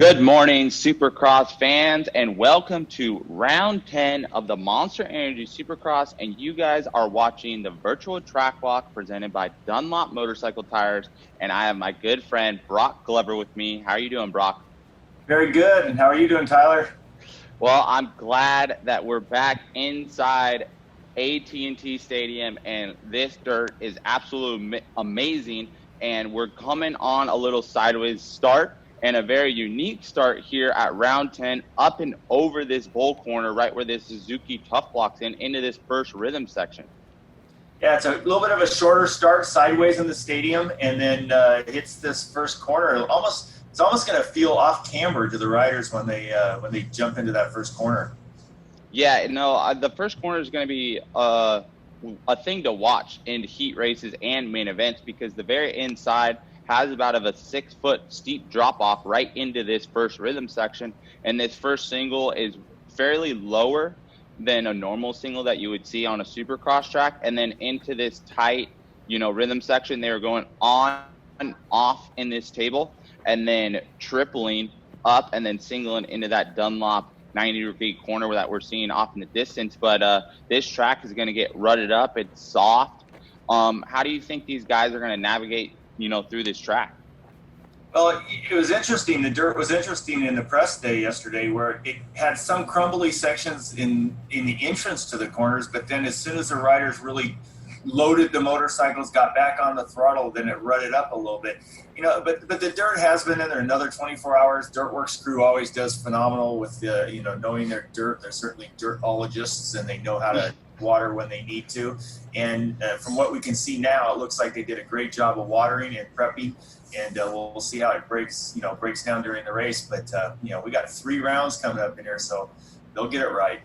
Good morning, Supercross fans, and welcome to round 10 of the Monster Energy Supercross. And you guys are watching the virtual track walk presented by Dunlop Motorcycle Tires. And I have my good friend Brock Glover with me. How are you doing, Brock? Very good. And how are you doing, Tyler? Well, I'm glad that we're back inside AT&T Stadium, and this dirt is absolutely amazing. And we're coming on a little sideways start and a very unique start here at round 10, up and over this bowl corner, right where this Suzuki Tough blocks into this first rhythm section. Yeah, it's a little bit of a shorter start sideways in the stadium, and then hits this first corner. It's almost going to feel off camber to the riders when they jump into that first corner. Yeah, no, the first corner is going to be a thing to watch in heat races and main events, because the very inside has about a 6-foot steep drop off right into this first rhythm section. And this first single is fairly lower than a normal single that you would see on a Supercross track. And then into this tight, rhythm section, they were going on and off in this table and then tripling up and then singling into that Dunlop 90-degree corner that we're seeing off in the distance. But this track is going to get rutted up. It's soft. How do you think these guys are going to navigate through this track? Well, it was interesting. The dirt was interesting in the press day yesterday, where it had some crumbly sections in the entrance to the corners, but then as soon as the riders really loaded the motorcycles, got back on the throttle, then it rutted up a little bit. But the dirt has been in there another 24 hours. Dirtworks crew always does phenomenal with knowing their dirt. They're certainly dirtologists, and they know how to water when they need to. And from what we can see now, it looks like they did a great job of watering and prepping. And we'll see how it breaks down during the race. But we got 3 rounds coming up in here, so they'll get it right.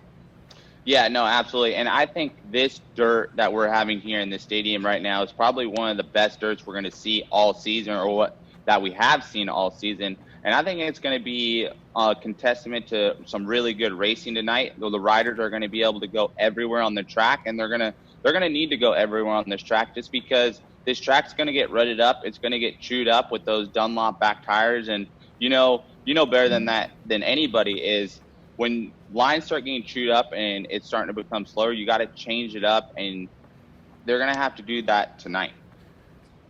Yeah, no, absolutely. And I think this dirt that we're having here in the stadium right now is probably one of the best dirts we're going to see all season, or that we have seen all season. And I think it's going to be a testament to some really good racing tonight. The riders are going to be able to go everywhere on the track, and they're going to need to go everywhere on this track, just because this track's going to get rutted up. It's going to get chewed up with those Dunlop back tires. And you know better than anybody is when lines start getting chewed up and it's starting to become slower, you got to change it up, and they're going to have to do that tonight.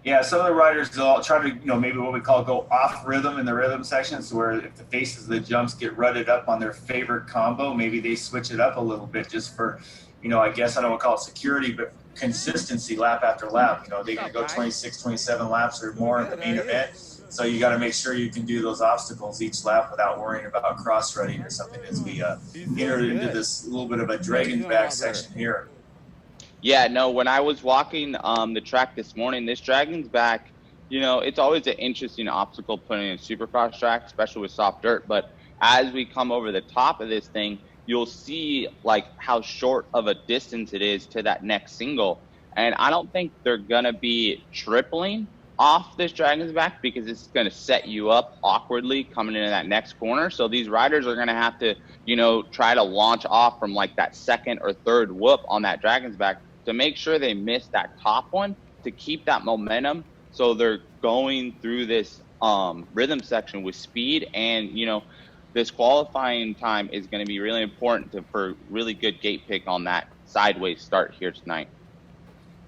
Yeah, some of the riders, they'll try to, maybe what we call go off rhythm in the rhythm sections, where if the faces of the jumps get rutted up on their favorite combo, maybe they switch it up a little bit just for, I guess I don't want to call it security, but consistency lap after lap. They're going to go 26, 27 laps or more in the main event. So you got to make sure you can do those obstacles each lap without worrying about cross-running or something as we enter into this little bit of a dragon's back section here. Yeah, no, when I was walking the track this morning, this dragon's back, it's always an interesting obstacle putting in a Supercross track, especially with soft dirt. But as we come over the top of this thing, you'll see how short of a distance it is to that next single. And I don't think they're going to be tripling off this dragon's back, because it's going to set you up awkwardly coming into that next corner. So these riders are going to have to, try to launch off from that second or third whoop on that dragon's back to make sure they miss that top one, to keep that momentum. So they're going through this rhythm section with speed, and, this qualifying time is going to be really important for really good gate pick on that sideways start here tonight.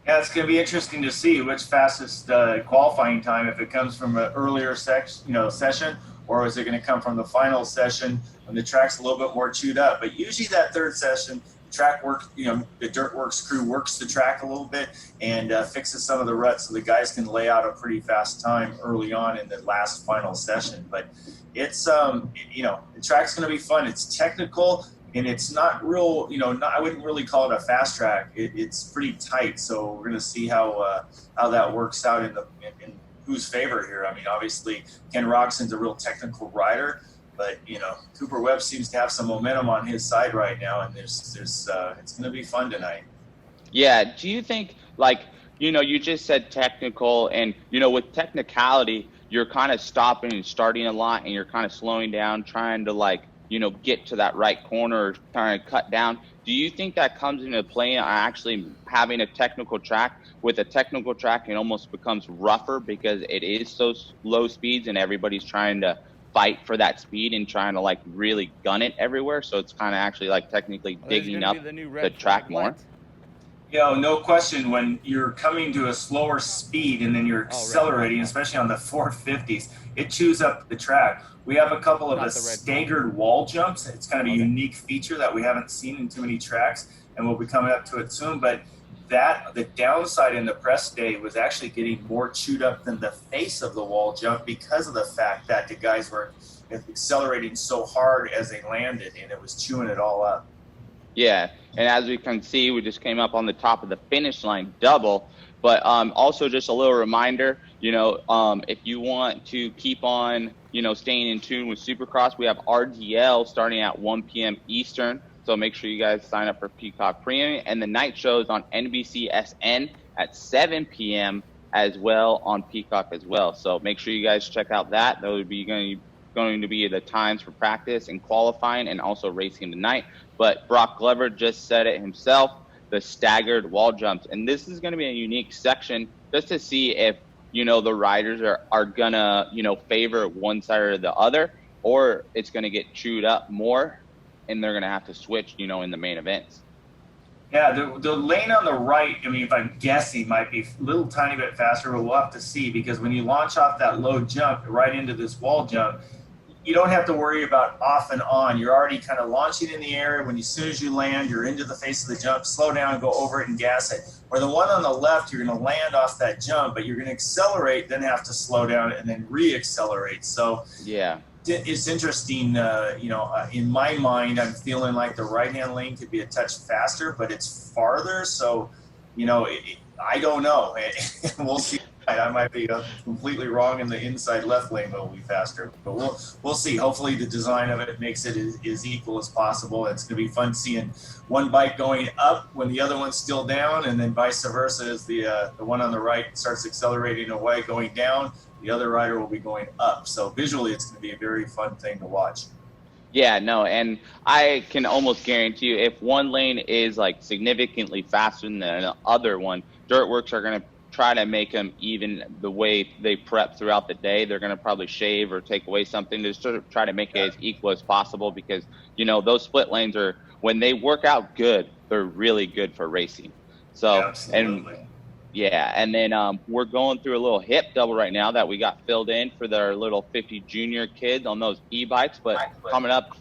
Yeah, it's going to be interesting to see which fastest qualifying time, if it comes from an earlier session, or is it going to come from the final session when the track's a little bit more chewed up. But usually that third session, track work, the Dirtworks crew works the track a little bit and fixes some of the ruts so the guys can lay out a pretty fast time early on in the last final session. But it's, the track's going to be fun. It's technical. And it's not real, I wouldn't really call it a fast track. It's pretty tight, so we're going to see how that works out in whose favor here. I mean, obviously, Ken Roxon's a real technical rider, but Cooper Webb seems to have some momentum on his side right now, and there's it's going to be fun tonight. Yeah. Do you think you just said technical, and with technicality, you're kind of stopping and starting a lot, and you're kind of slowing down, trying to get to that right corner, trying to cut down. Do you think that comes into play on actually having a technical track? With a technical track, it almost becomes rougher because it is so low speeds and everybody's trying to fight for that speed and trying to like really gun it everywhere. So it's kind of actually like technically digging up the track more. No question. When you're coming to a slower speed and then you're accelerating, especially on the 450s, it chews up the track. We have a couple of the staggered wall jumps. It's kind of a unique feature that we haven't seen in too many tracks, and we'll be coming up to it soon. But the downside in the press day was actually getting more chewed up than the face of the wall jump because of the fact that the guys were accelerating so hard as they landed, and it was chewing it all up. Yeah, and as we can see, we just came up on the top of the finish line double. But also just a little reminder, if you want to keep on, staying in tune with Supercross, we have RDL starting at 1 p.m. Eastern. So make sure you guys sign up for Peacock Premium. And the night shows on NBC SN at 7 p.m. as well on Peacock as well. So make sure you guys check out that. Those would be going to be the times for practice and qualifying and also racing tonight. But Brock Glover just said it himself, the staggered wall jumps. And this is going to be a unique section just to see if, the riders are going to, favor one side or the other, or it's going to get chewed up more and they're going to have to switch, in the main events. Yeah, the lane on the right, if I'm guessing, might be a little tiny bit faster, but we'll have to see, because when you launch off that low jump right into this wall jump, you don't have to worry about off and on. You're already kind of launching in the air. When as soon as you land, you're into the face of the jump, slow down, go over it and gas it. Or the one on the left, you're going to land off that jump, but you're going to accelerate, then have to slow down and then re-accelerate. So yeah, it's interesting. In my mind, I'm feeling like the right-hand lane could be a touch faster, but it's farther. So, I don't know. We'll see. I might be completely wrong, and the inside left lane will be faster, but we'll see. Hopefully the design of it makes it as equal as possible. It's going to be fun seeing one bike going up when the other one's still down, and then vice versa as the one on the right starts accelerating away going down, the other rider will be going up. So visually it's going to be a very fun thing to watch. Yeah, no, and I can almost guarantee you if one lane is like significantly faster than the other one, Dirtworks are going to try to make them even the way they prep throughout the day. They're going to probably shave or take away something to sort of try to make it as equal as possible, because, those split lanes are, when they work out good, they're really good for racing. So, absolutely. And then we're going through a little hip double right now that we got filled in for their little 50 junior kids on those e-bikes, but coming up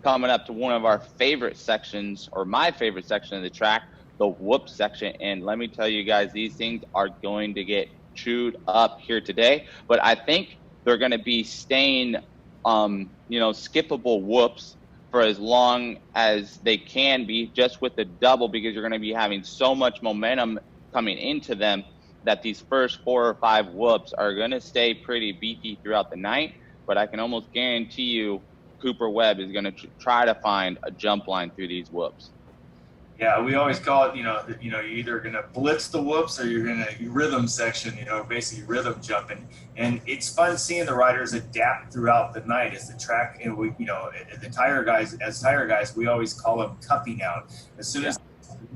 to one of our favorite sections, or my favorite section of the track, the whoop section. And let me tell you guys, these things are going to get chewed up here today, but I think they're going to be staying, skippable whoops for as long as they can be, just with the double, because you're going to be having so much momentum coming into them that these first 4 or 5 whoops are going to stay pretty beefy throughout the night. But I can almost guarantee you Cooper Webb is going to try to find a jump line through these whoops. Yeah, we always call it, you're either going to blitz the whoops or you're going to rhythm section, basically rhythm jumping. And it's fun seeing the riders adapt throughout the night as the track, and we, the tire guys, we always call them cupping out. As soon as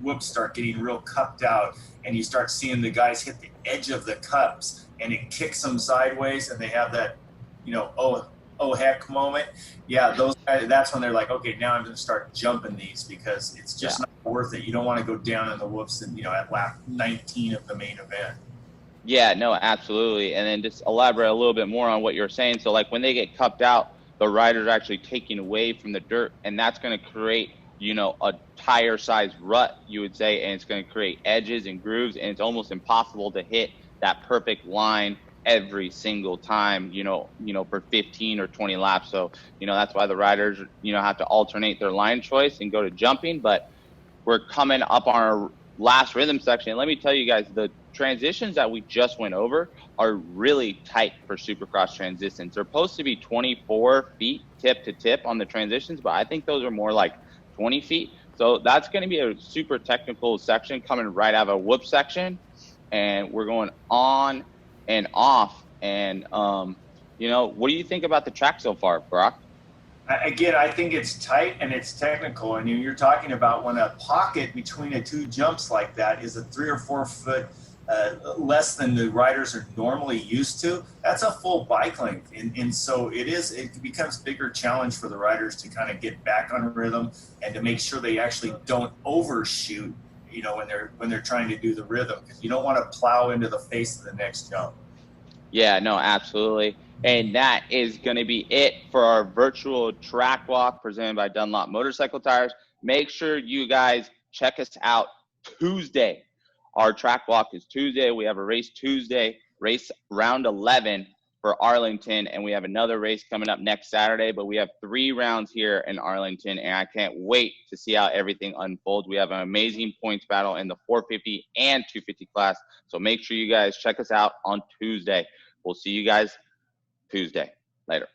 whoops start getting real cupped out and you start seeing the guys hit the edge of the cups and it kicks them sideways and they have that, oh heck moment. Yeah, those guys, that's when they're like, okay, now I'm going to start jumping these, because it's just not worth it. You don't want to go down in the whoops and, at lap 19 of the main event. Yeah, no, absolutely. And then just elaborate a little bit more on what you're saying. So like when they get cupped out, the riders are actually taking away from the dirt, and that's going to create, a tire sized rut, you would say, and it's going to create edges and grooves, and it's almost impossible to hit that perfect line every single time, for 15 or 20 laps. So, that's why the riders, have to alternate their line choice and go to jumping. But we're coming up on our last rhythm section. And let me tell you guys, the transitions that we just went over are really tight for Supercross transitions. They're supposed to be 24 feet tip to tip on the transitions, but I think those are more like 20 feet. So that's going to be a super technical section coming right out of a whoop section. And we're going on and off. And, what do you think about the track so far, Brock? Again, I think it's tight and it's technical. And you're talking about when a pocket between the two jumps like that is a 3 or 4 foot less than the riders are normally used to, that's a full bike length. And so it becomes a bigger challenge for the riders to kind of get back on rhythm and to make sure they actually don't overshoot, you know, when they're trying to do the rhythm, because you don't want to plow into the face of the next jump. Yeah, no, absolutely. And that is going to be it for our virtual track walk presented by Dunlop Motorcycle Tires. Make sure you guys check us out Tuesday. Our track walk is Tuesday. We have a race Tuesday, race round 11 for Arlington, and we have another race coming up next Saturday, but we have 3 rounds here in Arlington, and I can't wait to see how everything unfolds. We have an amazing points battle in the 450 and 250 class, so make sure you guys check us out on Tuesday. We'll see you guys Tuesday. Later.